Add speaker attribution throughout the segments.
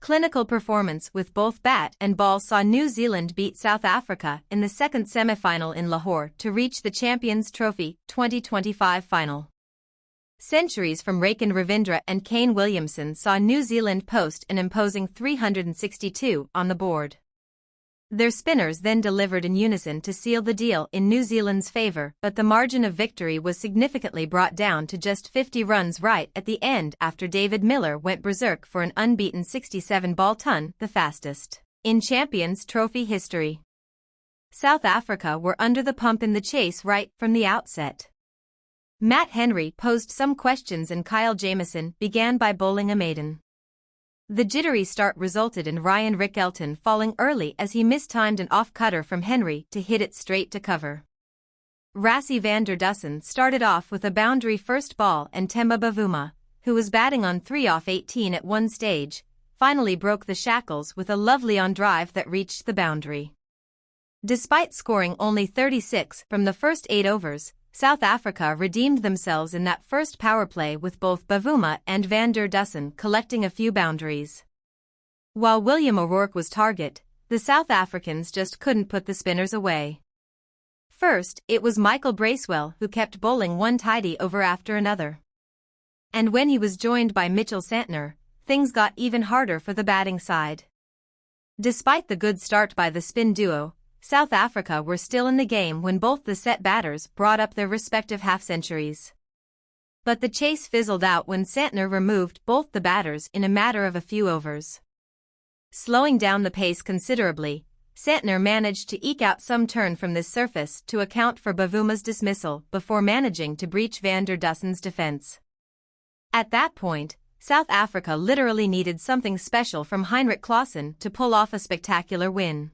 Speaker 1: Clinical performance with both bat and ball saw New Zealand beat South Africa in the second semi-final in Lahore to reach the Champions Trophy 2025 final. Centuries from Raken Ravindra and Kane Williamson saw New Zealand post an imposing 362 on the board. Their spinners then delivered in unison to seal the deal in New Zealand's favour, but the margin of victory was significantly brought down to just 50 runs right at the end after David Miller went berserk for an unbeaten 67-ball ton, the fastest in Champions Trophy history. South Africa were under the pump in the chase right from the outset. Matt Henry posed some questions and Kyle Jamieson began by bowling a maiden. The jittery start resulted in Ryan Rickelton falling early as he mistimed an off-cutter from Henry to hit it straight to cover. Rassie van der Dussen started off with a boundary first ball and Temba Bavuma, who was batting on 3 off 18 at one stage, finally broke the shackles with a lovely on-drive that reached the boundary. Despite scoring only 36 from the first 8 overs, South Africa redeemed themselves in that first power play with both Bavuma and van der Dussen collecting a few boundaries. While William O'Rourke was target, the South Africans just couldn't put the spinners away. First, it was Michael Bracewell who kept bowling one tidy over after another. And when he was joined by Mitchell Santner, things got even harder for the batting side. Despite the good start by the spin duo, South Africa were still in the game when both the set batters brought up their respective half-centuries. But the chase fizzled out when Santner removed both the batters in a matter of a few overs. Slowing down the pace considerably, Santner managed to eke out some turn from this surface to account for Bavuma's dismissal before managing to breach van der Dussen's defense. At that point, South Africa literally needed something special from Heinrich Klaasen to pull off a spectacular win.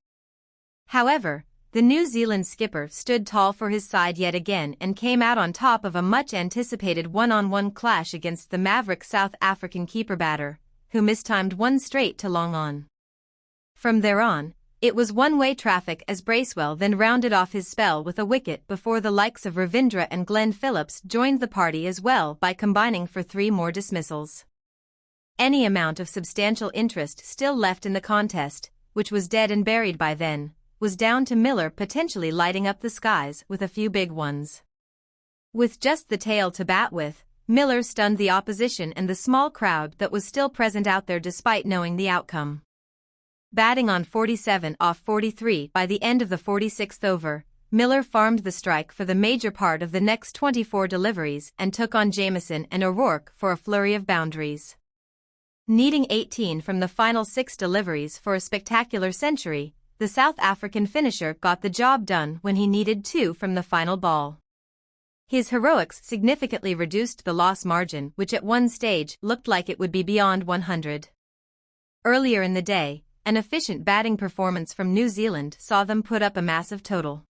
Speaker 1: However, the New Zealand skipper stood tall for his side yet again and came out on top of a much-anticipated one-on-one clash against the maverick South African keeper-batter, who mistimed one straight to long on. From there on, it was one-way traffic as Bracewell then rounded off his spell with a wicket before the likes of Ravindra and Glenn Phillips joined the party as well by combining for 3 more dismissals. Any amount of substantial interest still left in the contest, which was dead and buried by then, was down to Miller potentially lighting up the skies with a few big ones. With just the tail to bat with, Miller stunned the opposition and the small crowd that was still present out there despite knowing the outcome. Batting on 47 off 43 by the end of the 46th over, Miller farmed the strike for the major part of the next 24 deliveries and took on Jamieson and O'Rourke for a flurry of boundaries. Needing 18 from the final 6 deliveries for a spectacular century, the South African finisher got the job done when he needed 2 from the final ball. His heroics significantly reduced the loss margin, which at one stage looked like it would be beyond 100. Earlier in the day, an efficient batting performance from New Zealand saw them put up a massive total.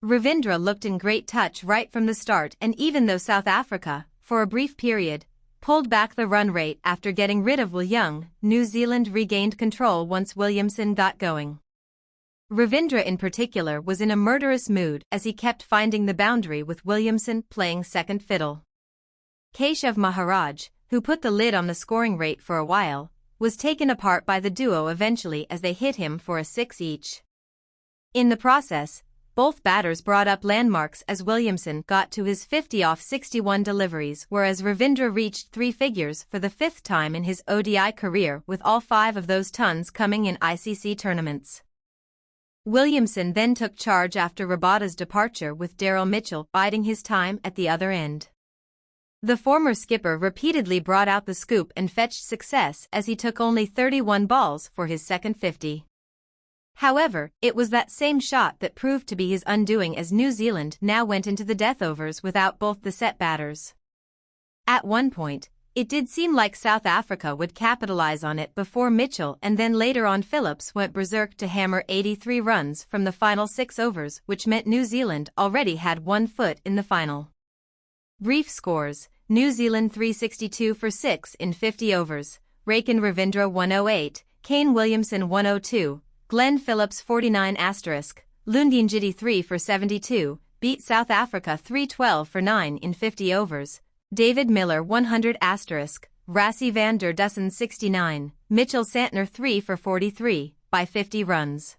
Speaker 1: Ravindra looked in great touch right from the start, and even though South Africa, for a brief period, pulled back the run rate after getting rid of Will Young, New Zealand regained control once Williamson got going. Ravindra in particular was in a murderous mood as he kept finding the boundary with Williamson playing second fiddle. Keshav Maharaj, who put the lid on the scoring rate for a while, was taken apart by the duo eventually as they hit him for a 6 each. In the process, both batters brought up landmarks as Williamson got to his 50 off 61 deliveries, whereas Ravindra reached 3 figures for the 5th time in his ODI career, with all 5 of those tons coming in ICC tournaments. Williamson then took charge after Rabada's departure, with Daryl Mitchell biding his time at the other end. The former skipper repeatedly brought out the scoop and fetched success as he took only 31 balls for his second 50. However, it was that same shot that proved to be his undoing as New Zealand now went into the death overs without both the set batters. At one point, it did seem like South Africa would capitalize on it before Mitchell and then later on Phillips went berserk to hammer 83 runs from the final 6 overs, which meant New Zealand already had 1 foot in the final. Brief scores: New Zealand 362 for 6 in 50 overs, Raken Ravindra 108, Kane Williamson 102, Glenn Phillips 49 *, Lundin 3 for 72, beat South Africa 312 for 9 in 50 overs, David Miller 100 *, Rassie van der Dussen 69, Mitchell Santner 3 for 43, by 50 runs.